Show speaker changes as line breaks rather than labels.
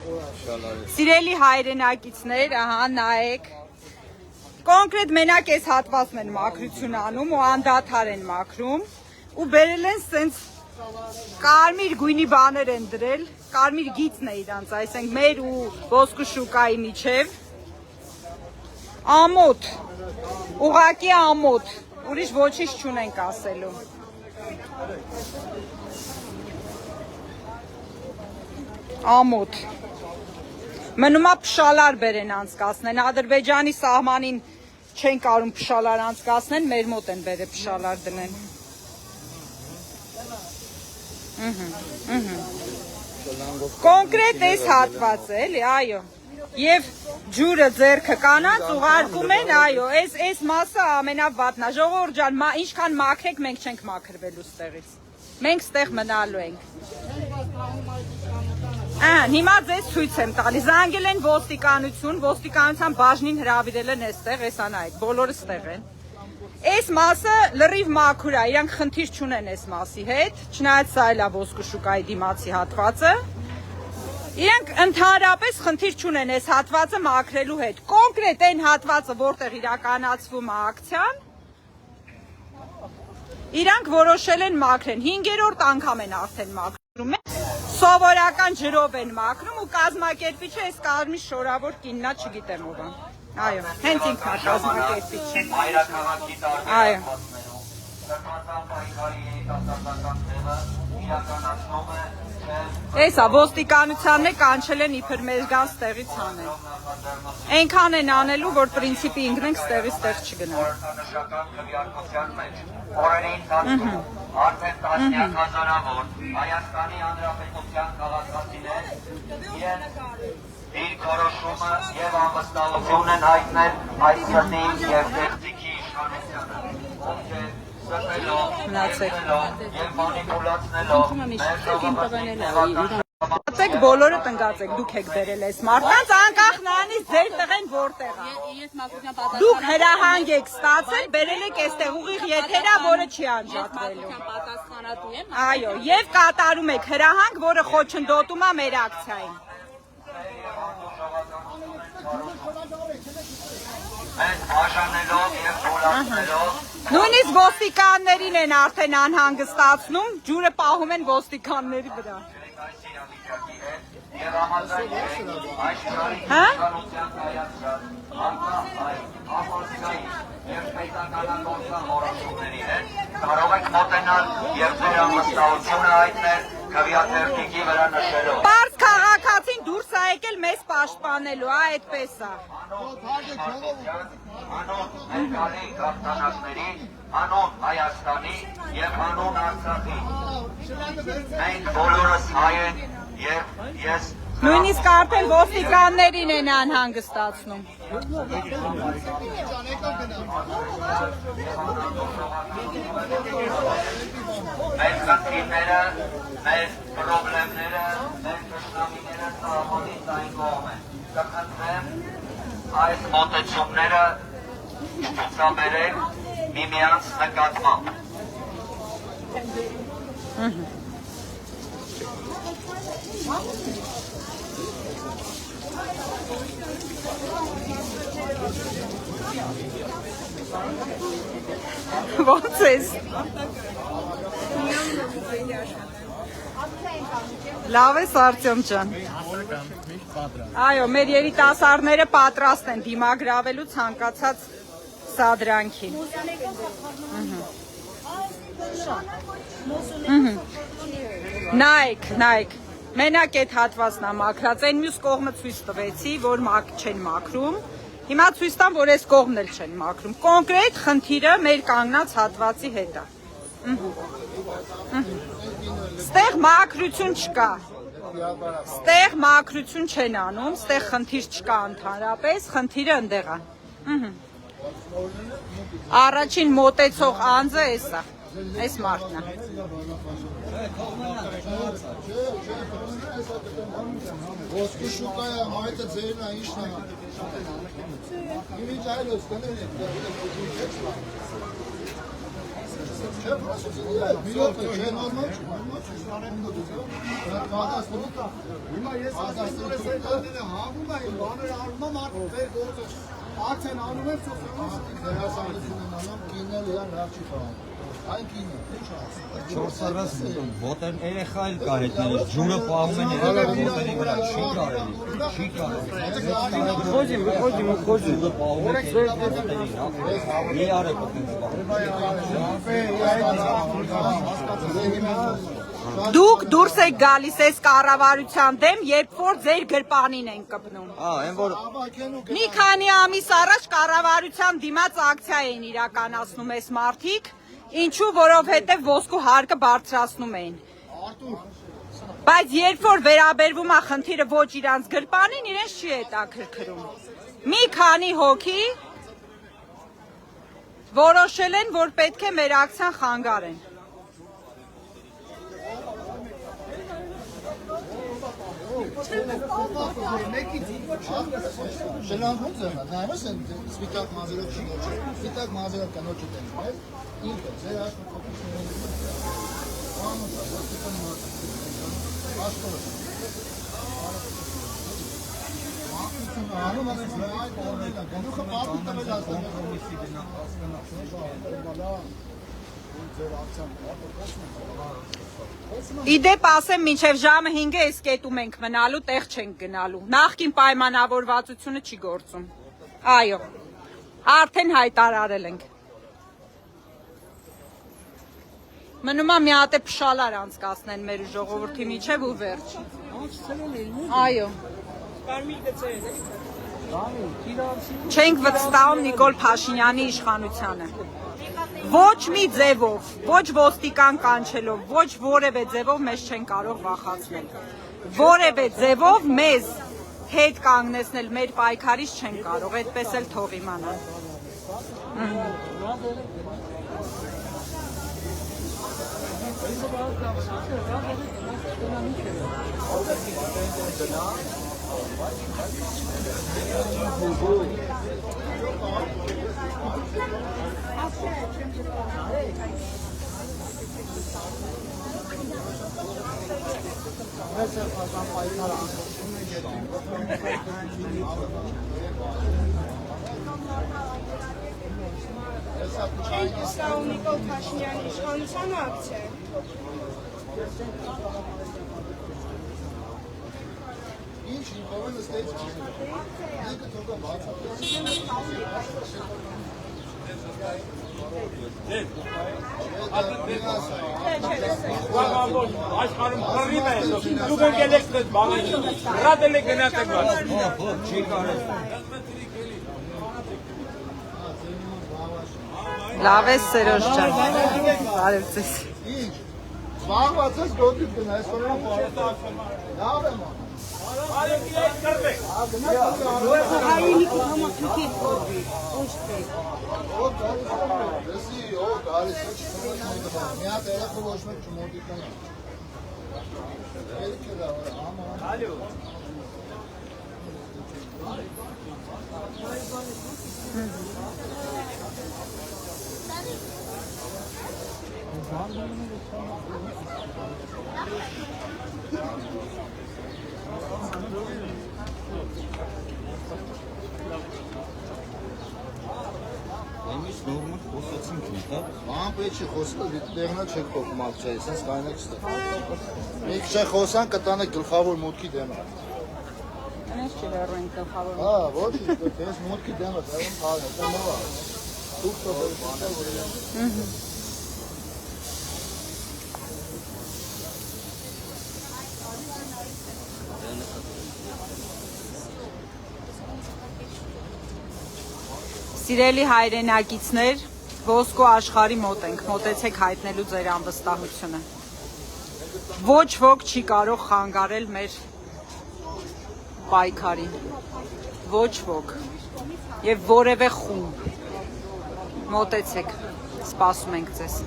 Սիրելի հայրենակիցներ, ահա նայեք։ Կոնկրետ մենակ այս հատվածն են մաքրություն անում ու անդադար են մաքրում ու բերել են սենց կարմիր գույնի բաներ են դրել, կարմիր գիծն է իրանց, այսինքն մեր ու ոսկու շուկայի միջև։ Ամոթ, ուղղակի ամոթ, ուրիշ ոչինչ չունենք ասելու։ Ամոթ։ Մնում է փշալար բերեն անցկացնեն, Ադրբեջանի սահմանին չեն կարում փշալար անցկացնեն, մեր մոտ են բերել փշալար դնեն։ Կոնկրետ այս հատվածը էլի, այո։ Եվ ջուրը ձեռքը կանած ուղարկում են, այո, այս մասը ամենավատն է։ Ժողովուրդ ջան, ինչքան մաքրեք, մենք չենք մաքրվելու ստեղից։ Մենք ստեղ մնալու ենք։ Հիմա ձեզ ցույց եմ տալի, զանգել են ոստիկանություն, ոստիկանության բաժնին հրավիրել են այստեղ, հեսա նայեք, բոլորը ստեղ են։ Այս մասը լրիվ մաքուր է, իրանք խնդիր չունեն այս մասի հետ, չնայած սա էլ է ոսկու շուկայի դիմացի հատվածը։ Իրանք ընդհանրապես խնդիր չունեն այս հատվածը մաքրելու հետ։ Կոնկրետ այն հատվածը, որտեղ իրականացվում է ակցիան, իրանք որոշել են մաքրեն, 5-րդ անգամ են արդեն մաքրում։ Սովորական ջրով են մաքրում ու կազմակերպիչը այս կարմիր շորավոր կիննա չգիտեմ ով է։ Այո, հենց ինքն է կազմակերպիչը։ Այո։ Էսա ոստիկանությանն է կանչել են իբր մեզգան ստեղից անել։ Այնքան են անելու, որ պրինցիպի ինքնենք ստեղից ստեղ չգնանք։ Օրերի ընթացքում արդեն տասնյակ հազարավոր Հայաստանի Հանրապետության քաղաքացիներ իրենց դիրքորոշումը եւ անվստահություն են հայտնել այս ցտի եւ տեխնիկի իշխանությանը, ովքեր ստելով եւ մանիպուլացնելով Տնգացեք, բոլորը տնգացեք, դուք եք բերել այս մարդկանց, անկախ նրանից ձեր տղեն որտեղ է։ Դուք հրահանգ եք ստացել, բերել եք այստեղ ուղիղ եթերա, որը չի անջատվելու։ Այո, եւ կատարում եք հրահանգ, որը խոչընդոտում է մեր ակցիային։ Նույնիսկ ոստիկաններին են արդեն անհանգստացնում, ջուրը պահում են ոստիկանների վրա։
Կարող եք մոտենալ և ձեր անվստահությունը հայտնել քվեաթերթիկի վրա նշելով։
Պարզ քաղաքացին դուրս է եկել մեզ պաշտպանելու, այդպես է։
Անոն ներկալի գաղթանակների, անոն Հայաստանի և անոն Արցախի։ Մենք բոլորս հայ ենք և ես
Նույնիսկ արդեն ոստիկաններին են անհանգստացնում։
Մեր խնդիրները, մեր պրոբլեմները, մեր թշնամիները սահմանից այն կողմ են։ Կխնդրեմ այս մոտեցումները ցուցաբերել միմյանց նկատմամբ։
Ոնց ես։ Լավ ես Արտյոմ ջան։ Այո, մեր երիտասարդները պատրաստ են դիմագրավելու ցանկացած սադրանքին։ Նայեք, մենակ այդ հատվածն է մաքրած, այն մյուս կողմը ցույց տվեցի, որ չեն մաքրում, հիմա ցույց տամ, որ այս կողմն էլ չեն մաքրում, կոնկրետ խնդիրը մեր կանգնած հատվածի հետ է, ստեղ մաքրություն չկա, ստեղ մաքրություն չեն անում, ստեղ խնդիր չկա ընդհանրապես, խնդիրը ընդեղ է, առաջին մոտեցող անձը էս է, այս մարդն է։
Ոսկու շուկայա, մայթը ձերն է, իշն է։ Իմիջ այլոց, կները։ Արդեն անում եմ
Չորսարած ոտեն երեխա էլ կա հետների, ջուրը պահում են երեխա ոտերի վրա, չի կարելի, չի կարելի։ Ջուրը պահում են երեխա ոտերի, մի արեք ոտենց պահում։
Դուք դուրս եք գալիս այս կառավարության դեմ, երբ որ ձեր գրպանին են կպնում։ Մի քանի ամիս առաջ կառավարության դիմաց ակցիա էին իրականացնում այս մարդիկ, ինչու որովհետև ոսկու հարկը բարձրացնում էին։ Բայց երբ որ վերաբերվում է խնդիրը ոչ իրանց գրպանին, իրենց չի հետաքրքրում։ Մի քանի հոգի որոշել են, որ պետք է մեր ակցիան խանգարեն։
Շլանգում ձեռնա, նայմս են սպիտակ մազերով չի գոչը, սպիտակ մազերով կանոչը տենի, բայց ինքը, ձեր
Իդեպ ասեմ, մինչև ժամը 5-ը այս կետում ենք մնալու, տեղ չենք գնալու։ Նախկին պայմանավորվածությունը չի գործում։ Այո, արդեն հայտարարել ենք։ Մնում է մի հատ է փշալար անցկացնեն մեր ժողովրդի միջև ու վերջ։ Այո։ Չենք վստահում Նիկոլ Փաշինյանի իշխանությանը։ Ոչ մի ձևով, ոչ ոստիկան կանչելով, ոչ որևէ ձևով մեզ չեն կարող վախացնել։ Որևէ ձևով մեզ հետ կանգնեցնել մեր պայքարից չեն կարող, այդպես էլ թող իմանան։
Չենք վստահում Նիկոլ Փաշինյանի իշխանությանը ակցիա։
ինչ ինքովեն ստեյց ինքը թողա բացատրել։
Աշխարհում խռիվ է, դուք եկել եք դες բանը, ռադել եք գնացեք բան։
Չի կարելի։
Լավ է Սերոժ ջան։ Բարև ձեզ։
Ինչ, զբաղված ես գոտիք գնա, այսօր եմ լավ եմ անում։
Εμείς նորմալ խոսացինք նետա։
Ման պետք չի խոսքը դեղնա չեք փոխում ակցիայի, sense կանեք ստե։ Մի քիչ խոսան կտանեք գլխավոր մուտքի դեմը։
Այնպես չի լեռու ենք գլխավոր։
Հա, ոչ, դες մուտքի դեմը, դեռ խաղը, դա նոր է։ Դուք դեռ բանը։
Սիրելի հայրենակիցներ, ոսկու աշխարհի մոտ ենք, մոտեցեք հայտնելու ձեր անվստահությունը։ Ոչ ոք չի կարող խանգարել մեր պայքարին։ Ոչ ոք։ Եվ որևէ խումբ։ Մոտեցեք, սպասում ենք ձեզ։